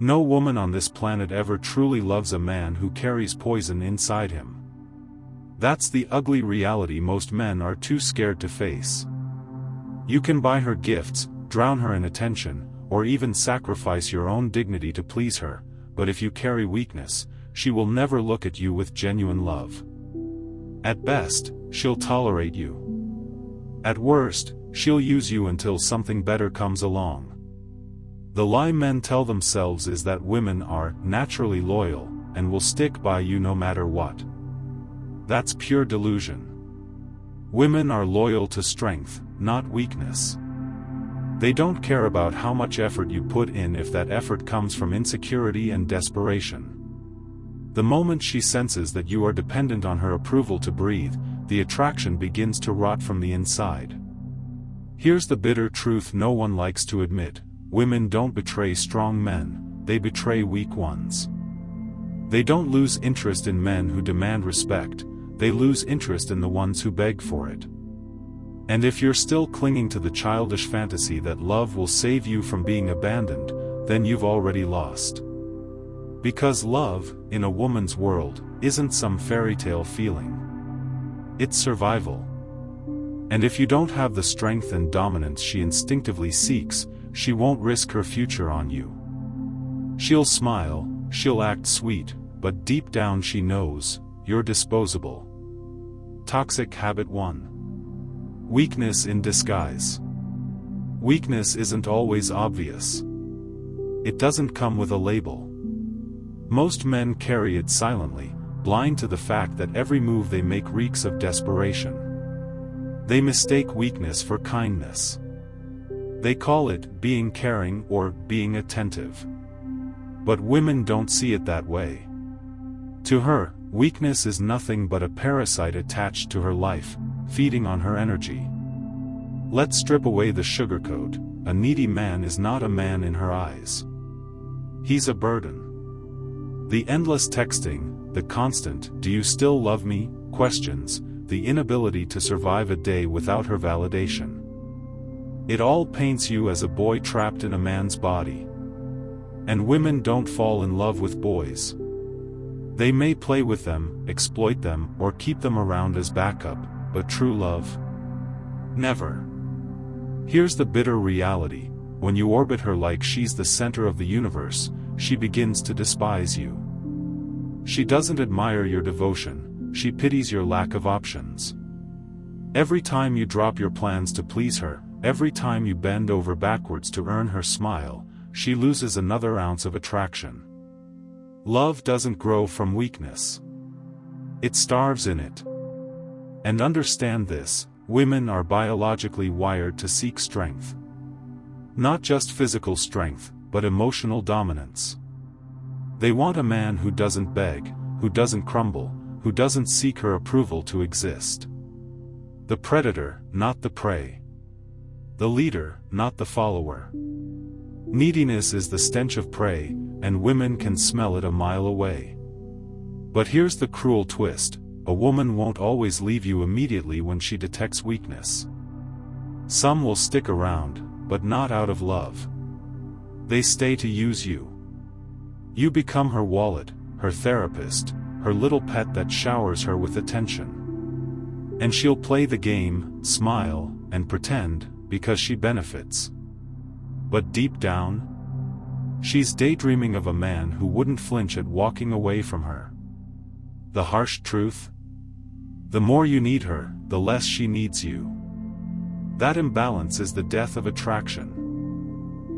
No woman on this planet ever truly loves a man who carries poison inside him. That's the ugly reality most men are too scared to face. You can buy her gifts, drown her in attention, or even sacrifice your own dignity to please her, but if you carry weakness, she will never look at you with genuine love. At best, she'll tolerate you. At worst, she'll use you until something better comes along. The lie men tell themselves is that women are naturally loyal, and will stick by you no matter what. That's pure delusion. Women are loyal to strength, not weakness. They don't care about how much effort you put in if that effort comes from insecurity and desperation. The moment she senses that you are dependent on her approval to breathe, the attraction begins to rot from the inside. Here's the bitter truth no one likes to admit: women don't betray strong men, they betray weak ones. They don't lose interest in men who demand respect, they lose interest in the ones who beg for it. And if you're still clinging to the childish fantasy that love will save you from being abandoned, then you've already lost. Because love, in a woman's world, isn't some fairy tale feeling. It's survival. And if you don't have the strength and dominance she instinctively seeks, she won't risk her future on you. She'll smile, she'll act sweet, but deep down she knows, you're disposable. Toxic habit 1. Weakness in disguise. Weakness isn't always obvious. It doesn't come with a label. Most men carry it silently, blind to the fact that every move they make reeks of desperation. They mistake weakness for kindness. They call it being caring or being attentive. But women don't see it that way. To her, weakness is nothing but a parasite attached to her life, feeding on her energy. Let's strip away the sugarcoat. A needy man is not a man in her eyes. He's a burden. The endless texting, the constant "do you still love me?" questions, the inability to survive a day without her validation. It all paints you as a boy trapped in a man's body. And women don't fall in love with boys. They may play with them, exploit them, or keep them around as backup, but true love? Never. Here's the bitter reality: when you orbit her like she's the center of the universe, she begins to despise you. She doesn't admire your devotion, she pities your lack of options. Every time you drop your plans to please her, every time you bend over backwards to earn her smile, she loses another ounce of attraction. Love doesn't grow from weakness. It starves in it. And understand this: women are biologically wired to seek strength. Not just physical strength, but emotional dominance. They want a man who doesn't beg, who doesn't crumble, who doesn't seek her approval to exist. The predator, not the prey. The leader, not the follower. Neediness is the stench of prey, and women can smell it a mile away. But here's the cruel twist: a woman won't always leave you immediately when she detects weakness. Some will stick around, but not out of love. They stay to use you. You become her wallet, her therapist, her little pet that showers her with attention. And she'll play the game, smile, and pretend, because she benefits. But deep down, she's daydreaming of a man who wouldn't flinch at walking away from her. The harsh truth? The more you need her, the less she needs you. That imbalance is the death of attraction.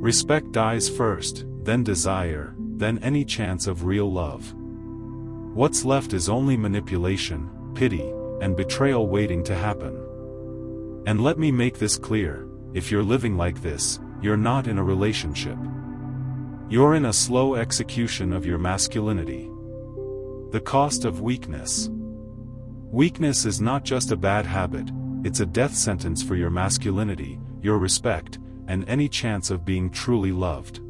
Respect dies first, then desire, then any chance of real love. What's left is only manipulation, pity, and betrayal waiting to happen. And let me make this clear: if you're living like this, you're not in a relationship. You're in a slow execution of your masculinity. The cost of weakness. Weakness is not just a bad habit, it's a death sentence for your masculinity, your respect, and any chance of being truly loved.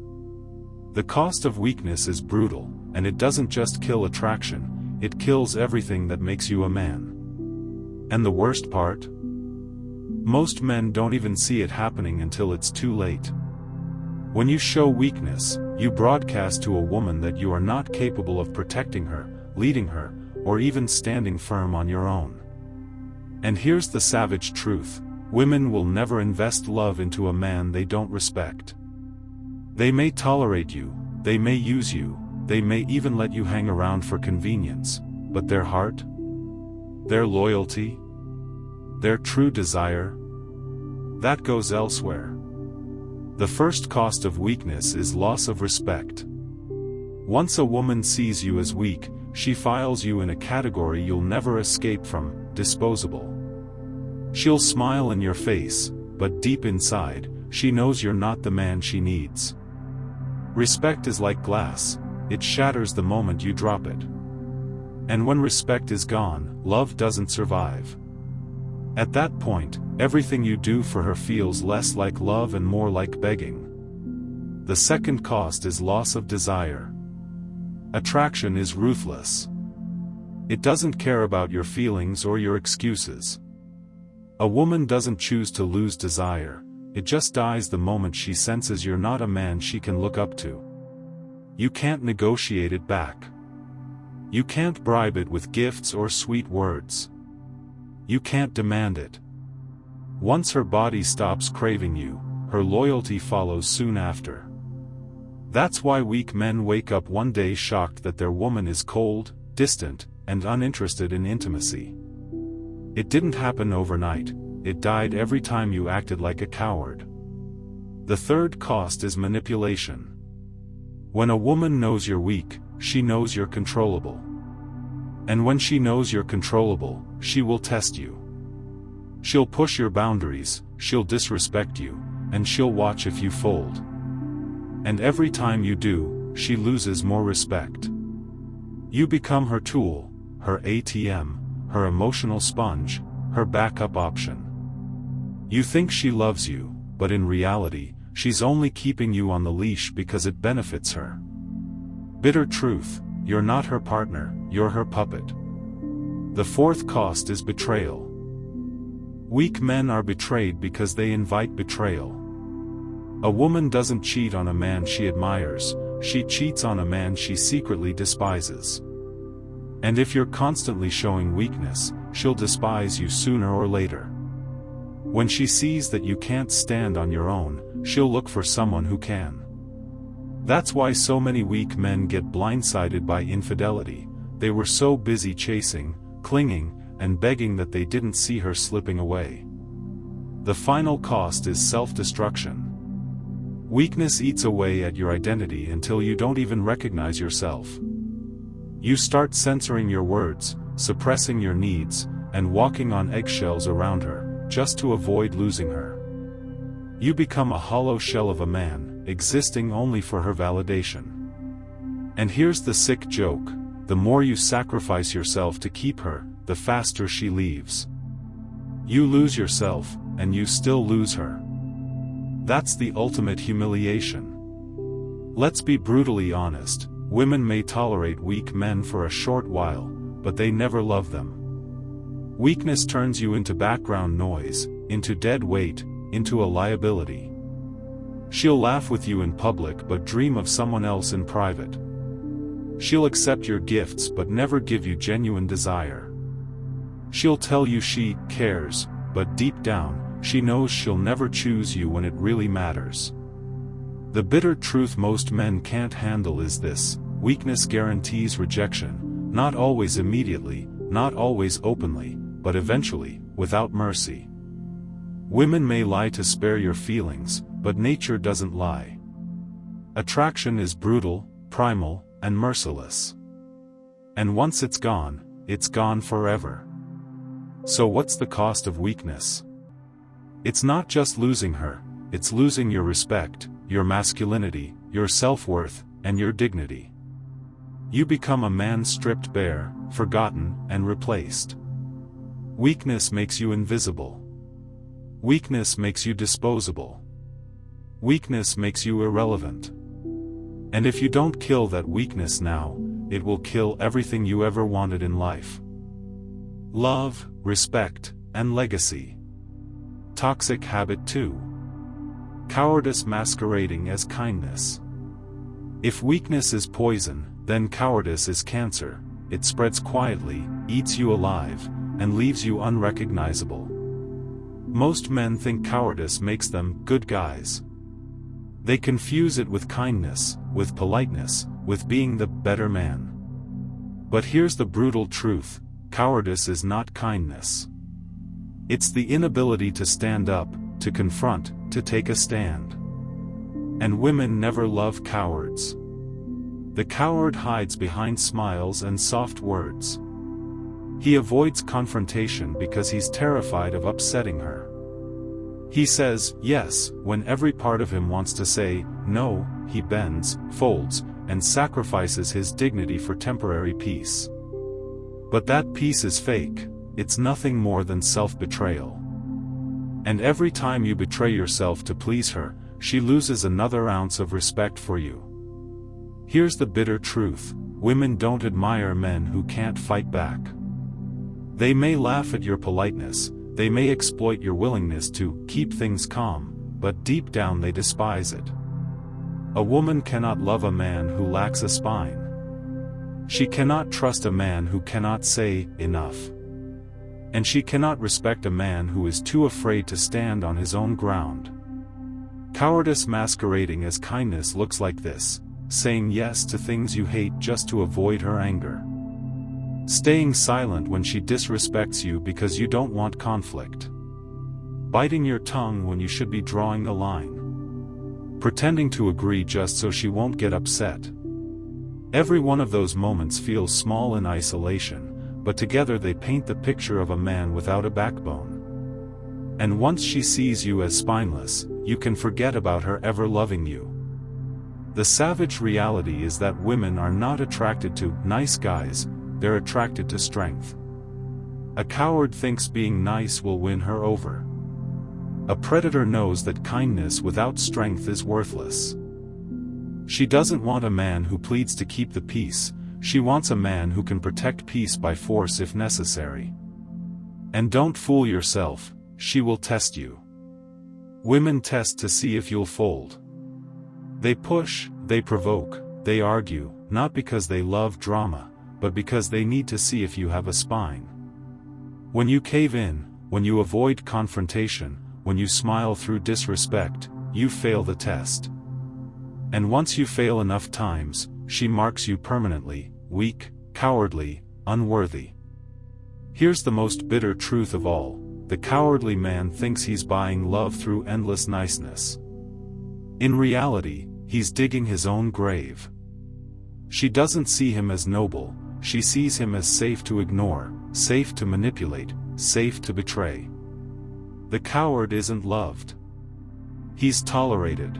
The cost of weakness is brutal, and it doesn't just kill attraction, it kills everything that makes you a man. And the worst part? Most men don't even see it happening until it's too late. When you show weakness, You broadcast to a woman that you are not capable of protecting her, leading her, or even standing firm on your own. And here's the savage truth: women will never invest love into a man they don't respect. They may tolerate you, they may use you, they may even let you hang around for convenience, but their heart, their loyalty, their true desire, that goes elsewhere. The first cost of weakness is loss of respect. Once a woman sees you as weak, she files you in a category you'll never escape from: disposable. She'll smile in your face, but deep inside, she knows you're not the man she needs. Respect is like glass, it shatters the moment you drop it. And when respect is gone, love doesn't survive. At that point, everything you do for her feels less like love and more like begging. The second cost is loss of desire. Attraction is ruthless. It doesn't care about your feelings or your excuses. A woman doesn't choose to lose desire, it just dies the moment she senses you're not a man she can look up to. You can't negotiate it back. You can't bribe it with gifts or sweet words. You can't demand it. Once her body stops craving you, her loyalty follows soon after. That's why weak men wake up one day shocked that their woman is cold, distant, and uninterested in intimacy. It didn't happen overnight, it died every time you acted like a coward. The third cost is manipulation. When a woman knows you're weak, she knows you're controllable. And when she knows you're controllable, she will test you. She'll push your boundaries, she'll disrespect you, and she'll watch if you fold. And every time you do, she loses more respect. You become her tool, her ATM, her emotional sponge, her backup option. You think she loves you, but in reality, she's only keeping you on the leash because it benefits her. Bitter truth: you're not her partner, you're her puppet. The fourth cost is betrayal. Weak men are betrayed because they invite betrayal. A woman doesn't cheat on a man she admires, she cheats on a man she secretly despises. And if you're constantly showing weakness, she'll despise you sooner or later. When she sees that you can't stand on your own, she'll look for someone who can. That's why so many weak men get blindsided by infidelity. They were so busy chasing, clinging, and begging that they didn't see her slipping away. The final cost is self-destruction. Weakness eats away at your identity until you don't even recognize yourself. You start censoring your words, suppressing your needs, and walking on eggshells around her, just to avoid losing her. You become a hollow shell of a man, existing only for her validation. And here's the sick joke: the more you sacrifice yourself to keep her, the faster she leaves. You lose yourself, and you still lose her. That's the ultimate humiliation. Let's be brutally honest, women may tolerate weak men for a short while, but they never love them. Weakness turns you into background noise, into dead weight, into a liability. She'll laugh with you in public but dream of someone else in private. She'll accept your gifts but never give you genuine desire. She'll tell you she cares, but deep down, she knows she'll never choose you when it really matters. The bitter truth most men can't handle is this: weakness guarantees rejection, not always immediately, not always openly, but eventually, without mercy. Women may lie to spare your feelings, but nature doesn't lie. Attraction is brutal, primal, and merciless. And once it's gone forever. So what's the cost of weakness? It's not just losing her, it's losing your respect, your masculinity, your self-worth, and your dignity. You become a man stripped bare, forgotten, and replaced. Weakness makes you invisible. Weakness makes you disposable. Weakness makes you irrelevant. And if you don't kill that weakness now, it will kill everything you ever wanted in life. Love, respect, and legacy. Toxic habit 2. Cowardice masquerading as kindness. If weakness is poison, then cowardice is cancer. It spreads quietly, eats you alive, and leaves you unrecognizable. Most men think cowardice makes them good guys. They confuse it with kindness, with politeness, with being the better man. But here's the brutal truth: cowardice is not kindness. It's the inability to stand up, to confront, to take a stand. And women never love cowards. The coward hides behind smiles and soft words. He avoids confrontation because he's terrified of upsetting her. He says yes when every part of him wants to say no. He bends, folds, and sacrifices his dignity for temporary peace. But that peace is fake. It's nothing more than self-betrayal. And every time you betray yourself to please her, she loses another ounce of respect for you. Here's the bitter truth: women don't admire men who can't fight back. They may laugh at your politeness, they may exploit your willingness to keep things calm, but deep down they despise it. A woman cannot love a man who lacks a spine. She cannot trust a man who cannot say enough. And she cannot respect a man who is too afraid to stand on his own ground. Cowardice masquerading as kindness looks like this: saying yes to things you hate just to avoid her anger. Staying silent when she disrespects you because you don't want conflict. Biting your tongue when you should be drawing the line. Pretending to agree just so she won't get upset. Every one of those moments feels small in isolation, but together they paint the picture of a man without a backbone. And once she sees you as spineless, you can forget about her ever loving you. The savage reality is that women are not attracted to nice guys, they're attracted to strength. A coward thinks being nice will win her over. A predator knows that kindness without strength is worthless. She doesn't want a man who pleads to keep the peace, she wants a man who can protect peace by force if necessary. And don't fool yourself, she will test you. Women test to see if you'll fold. They push, they provoke, they argue, not because they love drama, but because they need to see if you have a spine. When you cave in, when you avoid confrontation, when you smile through disrespect, you fail the test. And once you fail enough times, she marks you permanently: weak, cowardly, unworthy. Here's the most bitter truth of all: the cowardly man thinks he's buying love through endless niceness. In reality, he's digging his own grave. She doesn't see him as noble, she sees him as safe to ignore, safe to manipulate, safe to betray. The coward isn't loved. He's tolerated.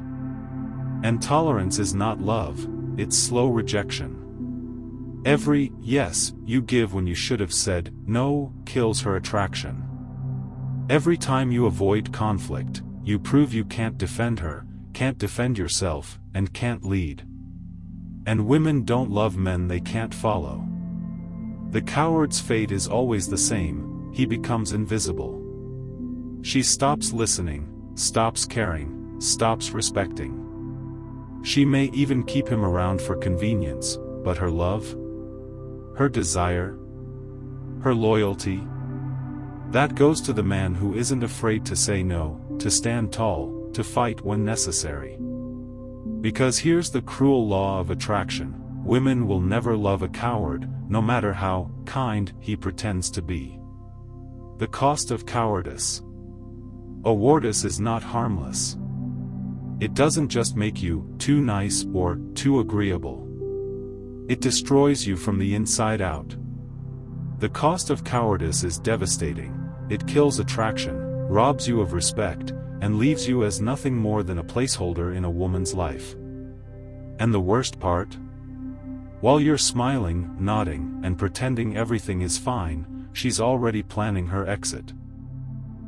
And tolerance is not love, it's slow rejection. Every yes you give when you should have said no kills her attraction. Every time you avoid conflict, you prove you can't defend her, can't defend yourself, and can't lead. And women don't love men they can't follow. The coward's fate is always the same: he becomes invisible. She stops listening, stops caring, stops respecting. She may even keep him around for convenience, but her love, her desire, her loyalty, that goes to the man who isn't afraid to say no, to stand tall, to fight when necessary. Because here's the cruel law of attraction: women will never love a coward, no matter how kind he pretends to be. The cost of cowardice. Cowardice is not harmless. It doesn't just make you too nice or too agreeable. It destroys you from the inside out. The cost of cowardice is devastating. It kills attraction, robs you of respect, and leaves you as nothing more than a placeholder in a woman's life. And the worst part? While you're smiling, nodding, and pretending everything is fine, she's already planning her exit.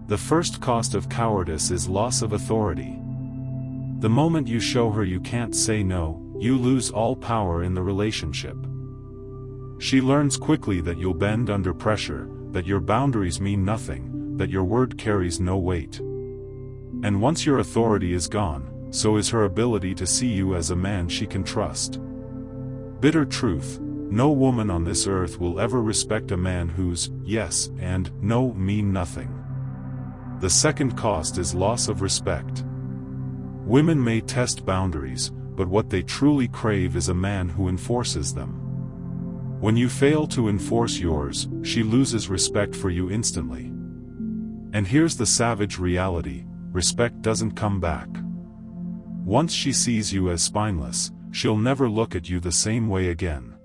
The first cost of cowardice is loss of authority. The moment you show her you can't say no, you lose all power in the relationship. She learns quickly that you'll bend under pressure, that your boundaries mean nothing, that your word carries no weight. And once your authority is gone, so is her ability to see you as a man she can trust. Bitter truth: no woman on this earth will ever respect a man whose yes and no mean nothing. The second cost is loss of respect. Women may test boundaries, but what they truly crave is a man who enforces them. When you fail to enforce yours, she loses respect for you instantly. And here's the savage reality: respect doesn't come back. Once she sees you as spineless, she'll never look at you the same way again.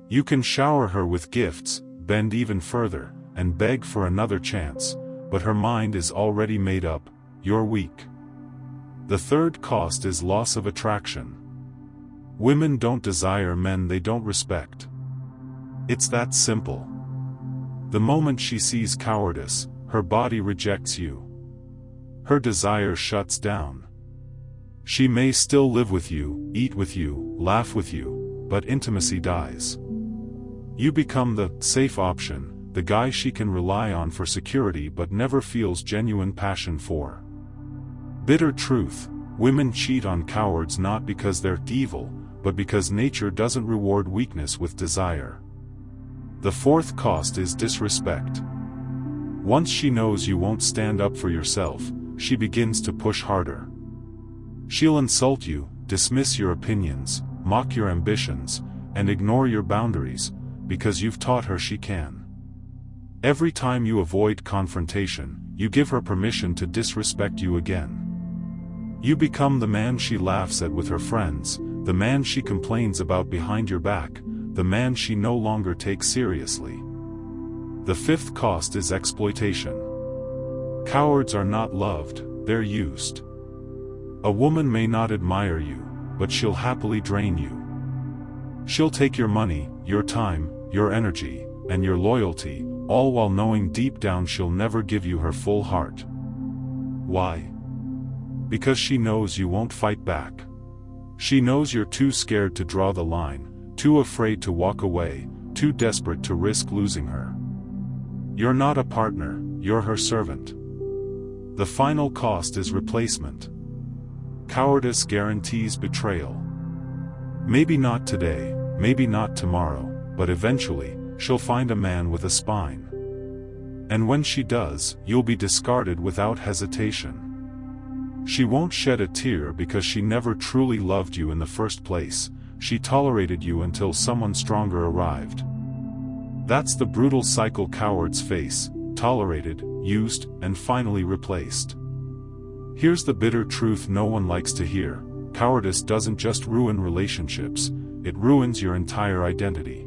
You can shower her with gifts, bend even further, and beg for another chance, but her mind is already made up: you're weak. The third cost is loss of attraction. Women don't desire men they don't respect. It's that simple. The moment she sees cowardice, her body rejects you. Her desire shuts down. She may still live with you, eat with you, laugh with you, but intimacy dies. You become the safe option, the guy she can rely on for security but never feels genuine passion for. Bitter truth: women cheat on cowards not because they're evil, but because nature doesn't reward weakness with desire. The fourth cost is disrespect. Once she knows you won't stand up for yourself, she begins to push harder. She'll insult you, dismiss your opinions, mock your ambitions, and ignore your boundaries, because you've taught her she can. Every time you avoid confrontation, you give her permission to disrespect you again. You become the man she laughs at with her friends, the man she complains about behind your back, the man she no longer takes seriously. The fifth cost is exploitation. Cowards are not loved, they're used. A woman may not admire you, but she'll happily drain you. She'll take your money, your time, your energy, and your loyalty, all while knowing deep down she'll never give you her full heart. Why? Because she knows you won't fight back. She knows you're too scared to draw the line, too afraid to walk away, too desperate to risk losing her. You're not a partner, you're her servant. The final cost is replacement. Cowardice guarantees betrayal. Maybe not today, maybe not tomorrow, but eventually, she'll find a man with a spine. And when she does, you'll be discarded without hesitation. She won't shed a tear because she never truly loved you in the first place. She tolerated you until someone stronger arrived. That's the brutal cycle cowards face: tolerated, used, and finally replaced. Here's the bitter truth no one likes to hear: cowardice doesn't just ruin relationships, it ruins your entire identity.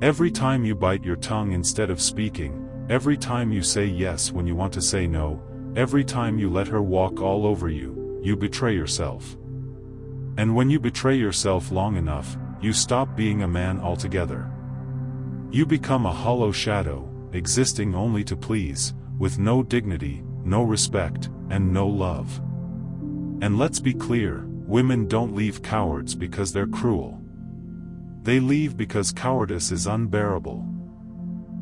Every time you bite your tongue instead of speaking, every time you say yes when you want to say no, every time you let her walk all over you, you betray yourself. And when you betray yourself long enough, you stop being a man altogether. You become a hollow shadow, existing only to please, with no dignity, no respect, and no love. And let's be clear, women don't leave cowards because they're cruel. They leave because cowardice is unbearable.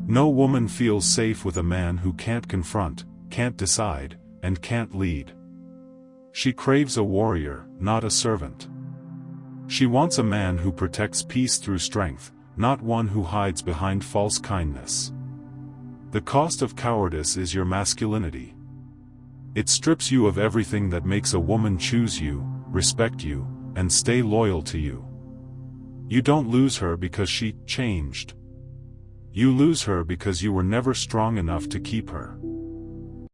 No woman feels safe with a man who can't confront, can't decide, and can't lead. She craves a warrior, not a servant. She wants a man who protects peace through strength, not one who hides behind false kindness. The cost of cowardice is your masculinity. It strips you of everything that makes a woman choose you, respect you, and stay loyal to you. You don't lose her because she changed. You lose her because you were never strong enough to keep her.